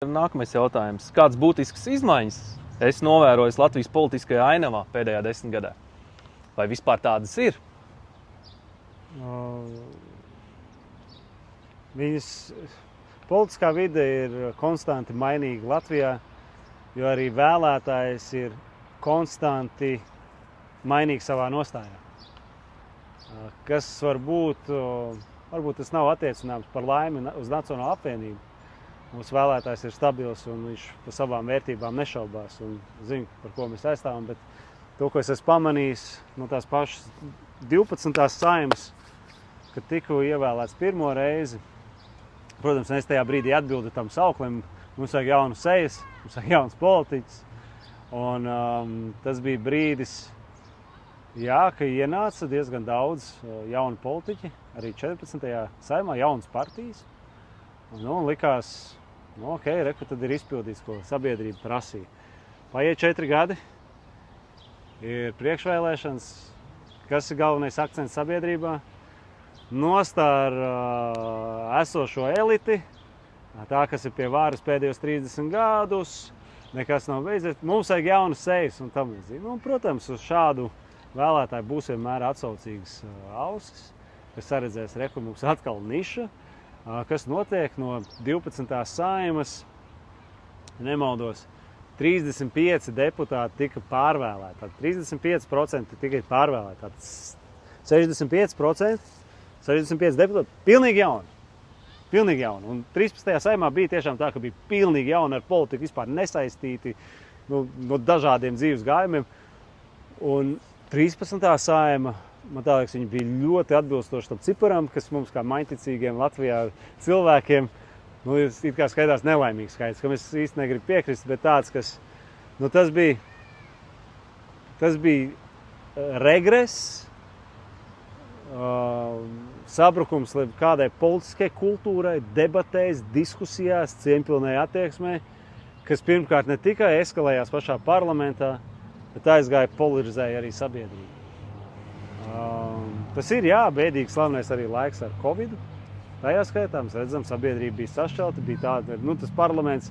Nākamais jautājums. Kāds būtisks izmaiņas es novēroju Latvijas politiskajā ainavā pēdējā 10 gadā? Vai vispār tādas ir? Viņas politiskā vide ir konstanti mainīga Latvijā, jo arī vēlētājs ir konstanti mainīgs savā nostājā. Kas varbūt tas nav attiecināms par laimi uz Nacionālo apvienību. Mūsu vēlētājs ir stabils un viņš par savām vērtībām nešaubās un zina, par ko mēs aizstāvam, bet to, ko es esmu pamanījis no tās pašas 12. Saeimas, kad tiku ievēlēts pirmo reizi, protams, es tajā brīdī atbildu tam sauklim, mums vajag jaunu sejas, mums vajag jauns politiķis, un tas bija brīdis, ka ienāca diezgan daudz jaunu politiķi, arī 14. Saeimā jaunas partijas. Un likās, tad ir izpildīts, ko sabiedrība prasīja. Paiet 4 gadi, ir priekšvēlēšanas, kas ir galvenais akcents sabiedrībā. Nost ar esošo eliti, tā, kas ir pie vāras pēdējos 30 gadus, nekas nav beidzies. Mums vajag jaunas sejas un tam līdzīgi. Protams, uz šādu vēlētāju būs vienmēr atsaucīgas ausis, kas saredzēs, mums atkal niša. Kas notiek no 12. Saeimas, nemaldos, 35 deputāti tika pārvēlēti. Tad 35% tikai pārvēlēti. Tad 65% deputāti pilnīgi jauni. Pilnīgi jauni. Un 13. Saeimā bija tiešām tā, ka bija pilnīgi jauni ar politiku vispār nesaistīti no dažādiem dzīves gājumiem. Un 13. Saeima, man tā liekas, viņi bija ļoti atbilstoši tam ciparam, kas mums kā mainticīgiem Latvijā cilvēkiem, it kā skaidās nelaimīgs skaits, kam es īsti negribu piekrist, bet tāds, kas, tas bija regress, sabrukums kādai politiskai kultūrai, debatēs, diskusijās, cieņpilnai attieksmē, kas pirmkārt ne tikai eskalējās pašā parlamentā, bet aizgāja polarizēja arī sabiedrību. Tas ir, bēdīgi slavenais arī laiks ar Covidu. Tajā skaitā mēs redzam, sabiedrība bija sašķelta, bija tāda, tas parlaments,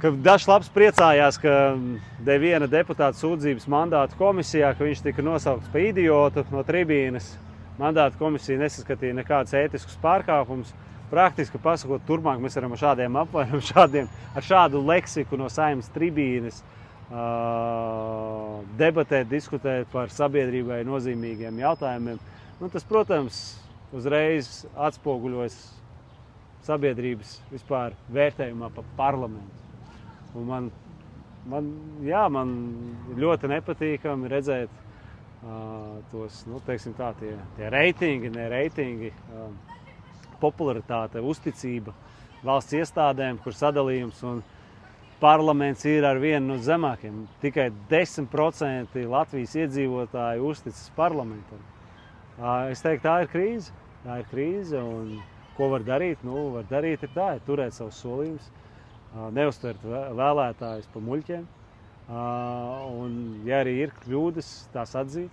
ka dažs labs priecājās, ka viena deputāta sūdzības mandātu komisijā, ka viņš tika nosaukts par idiotu no tribīnes. Mandātu komisija nesaskatīja nekādus ētiskus pārkāpumus. Praktiski pasakot, turpmāk mēs varam ar šādiem apvainojumiem, ar šādu leksiku no Saeimas tribīnes debatēt, diskutēt par sabiedrībai nozīmīgiem jautājumiem. Tas, protams, uzreiz atspoguļojas sabiedrības vispār vērtējumā par parlamentu. Un man ļoti nepatīkami redzēt tos, tie reitingi, popularitāte, uzticība valsts iestādēm, kur sadalījums un parlaments ir ar vienu no zemākiem. Tikai 10% Latvijas iedzīvotāji uzticas parlamentam. Es teiktu, tā ir krīze. Tā ir krīze, un ko var darīt? Var darīt ir turēt savus solījumus, neuztvert vēlētājus pa muļķiem, un, ja arī ir kļūdas, tās atzīt,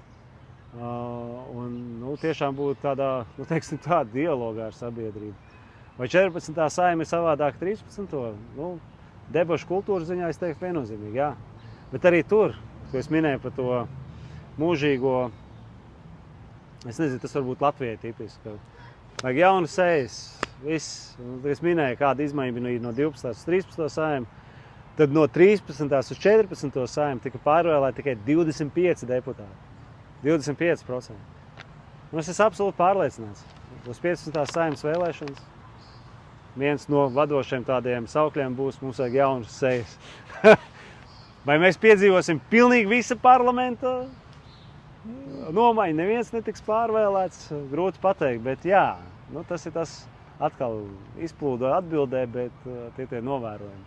un tiešām būt tādā dialogā ar sabiedrību. Vai 14. Saeima ir savādāk 13. Debašu kultūras ziņā es teiktu viennozīmīgi, jā. Bet arī tur, ko es minēju par to mūžīgo, es nezinu, tas varbūt Latvijai tipiski, vajag jaunu sejas, viss. Es minēju, kāda izmaiņa bija no 12. uz 13. Saeimu, tad no 13. uz 14. Saeimu tika pārvēlēti tikai 25 deputāti. 25%. Es esmu absolūti pārliecināts. Uz 15. Saeimas vēlēšanas viens no vadošiem tādiem saukļiem būs, mums vajag jaunas sejas. Vai mēs piedzīvosim pilnīgi visa parlamenta nomaiņu? Neviens netiks pārvēlēts, grūti pateikt, bet tas ir tas atkal izplūda atbildē, bet tie novērojumi.